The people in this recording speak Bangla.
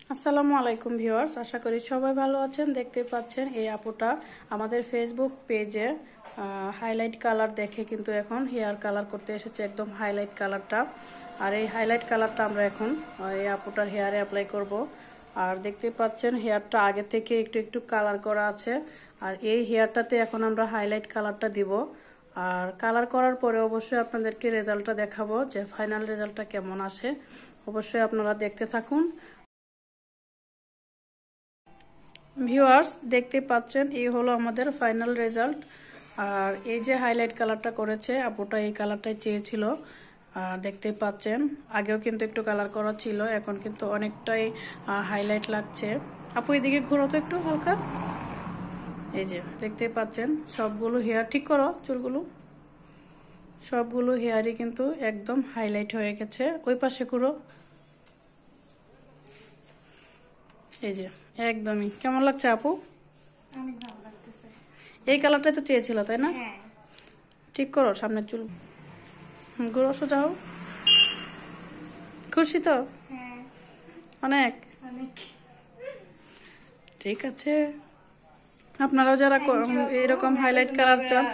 আসসালামু আলাইকুম ভিউয়ার্স, আশা করি সবাই ভালো আছেন। দেখতে পাচ্ছেন এই আপুটা আমাদের ফেসবুক পেজে হাইলাইট কালার দেখে কিন্তু এখন হেয়ার কালার করতে এসেছে, একদম হাইলাইট কালারটা। আর এই হাইলাইট কালারটা আমরা এখন এই আপুটার হেয়ারে অ্যাপ্লাই করব। আর দেখতে পাচ্ছেন হেয়ারটা আগে থেকে একটু একটু কালার করা আছে, আর এই হেয়ারটাতে এখন আমরা হাইলাইট কালারটা দিব। আর কালার করার পরে অবশ্যই আপনাদেরকে রেজাল্টটা দেখাবো যে ফাইনাল রেজাল্টটা কেমন আসে। অবশ্যই আপনারা দেখতে থাকুন। ভিউয়ার্স, দেখতে পাচ্ছেন এই হলো আমাদের ফাইনাল রেজাল্ট। আর এই যে হাইলাইট কালারটা করেছে আপুটা, এই কালারটাই চেয়েছিল। আর দেখতে পাচ্ছেন আগেও কিন্তু একটু কালার করা ছিল, এখন কিন্তু অনেকটাই হাইলাইট লাগছে। আপু এদিকে ঘুরো তো একটু হালকা। এই যে দেখতে পাচ্ছেন সবগুলো হেয়ার ঠিক করো, চুলগুলো সবগুলো হেয়ারই কিন্তু একদম হাইলাইট হয়ে গেছে। ওই পাশে ঘুরো। এই যে একদমই কেমন লাগছে আপু? অনেক ভালো লাগতেছে। এই কালারটাই তো চেয়েছিল তাই না? হ্যাঁ। ঠিক করো সামনের চুল, ঘুরো, সোজা হও। খুশি তো? হ্যাঁ, অনেক। অনেক। ঠিক আছে, আপনারাও যারা এরকম হাইলাইট কালার চান